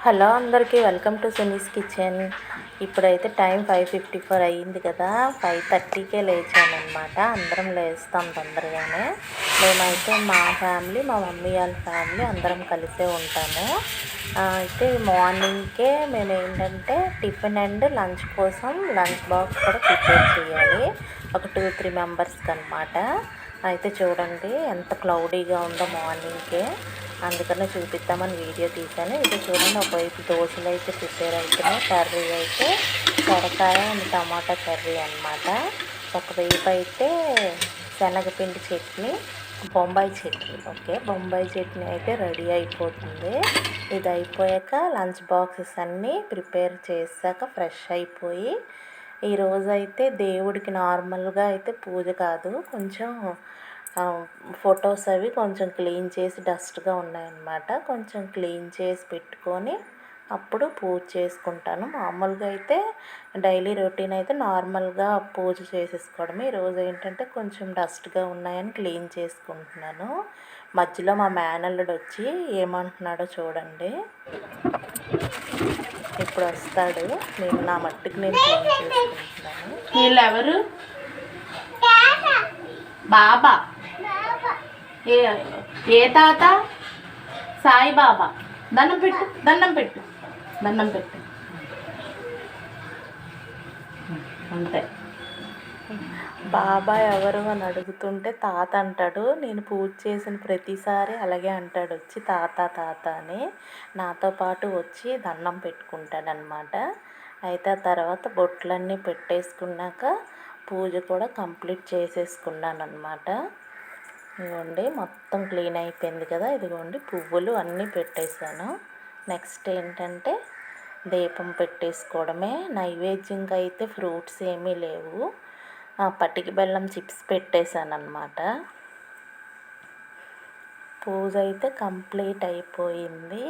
Hello అందరికీ welcome to Suni's kitchen. ఇప్పుడైతే time 5:54 అయ్యింది కదా. 5:30కే లేచానమాట. అందరం లేస్తాం తొందరగానే. మేమైతే మా ఫ్యామిలీ, మా మమ్మీ వాళ్ళ ఫ్యామిలీ అందరం కలిసే ఉంటాము. అయితే మార్నింగ్కే మేము ఏంటంటే టిఫిన్ అండ్ లంచ్ కోసం లంచ్ బాక్స్ కూడా ప్రిపేర్ చేయాలి. ఒక 2-3 మెంబర్స్కి అనమాట. అయితే చూడండి ఎంత క్లౌడీగా ఉందో మార్నింగ్కే. అందుకనే చూపిద్దామని వీడియో తీశాను. ఇది చూడండి, ఒకవైపు దోశలు అయితే ప్రిపేర్ అవుతున్నాయి. కర్రీ అయితే సొరకాయ అండ్ టమాటా కర్రీ అనమాట. ఒకవైపు అయితే శనగపిండి చట్నీ, బొంబాయి చట్నీ. బొంబాయి చట్నీ అయితే రెడీ అయిపోతుంది. ఇది అయిపోయాక లంచ్ బాక్సెస్ అన్నీ ప్రిపేర్ చేశాక ఫ్రెష్ అయిపోయి, ఈరోజైతే దేవుడికి నార్మల్గా అయితే పూజ కాదు, కొంచెం ఫొటోస్ అవి కొంచెం క్లీన్ చేసి డస్ట్గా ఉన్నాయన్నమాట. కొంచెం క్లీన్ చేసి పెట్టుకొని అప్పుడు పూజ చేసుకుంటాను. మామూలుగా అయితే డైలీ రొటీన్ అయితే నార్మల్గా పూజ చేసేసుకోవడమే. ఈరోజు ఏంటంటే కొంచెం డస్ట్గా ఉన్నాయని క్లీన్ చేసుకుంటున్నాను. మధ్యలో మా మేనల్లుడు వచ్చి ఏమంటున్నాడో చూడండి. ఇప్పుడు వస్తాడు. నేను నా మట్టుకు నేను క్లీన్ చేసుకుంటున్నాను. వీళ్ళు ఎవరు? బాబా. ఏ తాత? సాయిబాబా. దండం పెట్టు, దండం పెట్టు, దండం పెట్టు. అంతే. బాబా ఎవరు అని అడుగుతుంటే తాత అంటాడు. నేను పూజ చేసిన ప్రతిసారి అలాగే అంటాడు వచ్చి, తాత తాత అని. నాతో పాటు వచ్చి దండం పెట్టుకుంటాడనమాట. అయితే ఆ తర్వాత బొట్లన్నీ పెట్టేసుకున్నాక పూజ కూడా కంప్లీట్ చేసేసుకున్నాను అనమాట. ఇదిగోండి మొత్తం క్లీన్ అయిపోయింది కదా. ఇదిగోండి పువ్వులు అన్నీ పెట్టేశాను. నెక్స్ట్ ఏంటంటే దీపం పెట్టేసుకోవడమే. నైవేద్యంగా అయితే ఫ్రూట్స్ ఏమీ లేవు. పటికి బెల్లం చిప్స్ పెట్టేశాను అనమాట. పూజ అయితే కంప్లీట్ అయిపోయింది.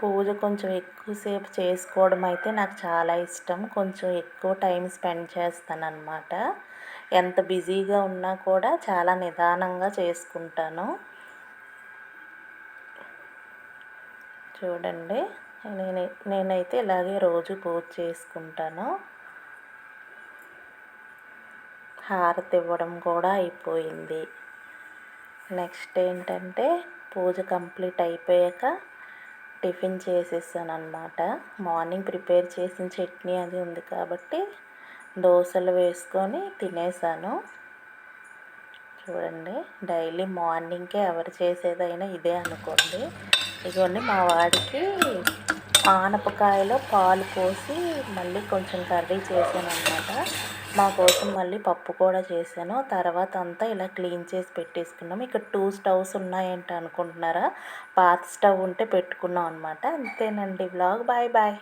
పూజ కొంచెం ఎక్కువసేపు చేసుకోవడం అయితే నాకు చాలా ఇష్టం. కొంచెం ఎక్కువ టైం స్పెండ్ చేస్తానన్నమాట. ఎంత బిజీగా ఉన్నా కూడా చాలా నిదానంగా చేసుకుంటాను. చూడండి, నేనైతే ఇలాగే రోజు పూజ చేసుకుంటాను. హారతి ఇవ్వడం కూడా అయిపోయింది. నెక్స్ట్ ఏంటంటే పూజ కంప్లీట్ అయిపోయాక టిఫిన్ చేసేసాను అనమాట. మార్నింగ్ ప్రిపేర్ చేసిన చట్నీ అది ఉంది కాబట్టి దోశలు వేసుకొని తినేసాను. చూడండి, డైలీ మార్నింగ్కే ఎవరు చేసేదైనా ఇదే అనుకోండి. ఇదిగోండి మా వాడికి ఆనపకాయలో పాలు పోసి మళ్ళీ కొంచెం కర్రీ చేశాను అనమాట. మా కోసం మళ్ళీ పప్పు కూడా చేశాను. తర్వాత అంతా ఇలా క్లీన్ చేసి పెట్టేసుకున్నాము. ఇక్కడ 2 స్టవ్స్ ఉన్నాయంటే అనుకుంటున్నారా? పాత స్టవ్ ఉంటే పెట్టుకున్నాం అనమాట. అంతేనండి వ్లాగ్. Bye bye.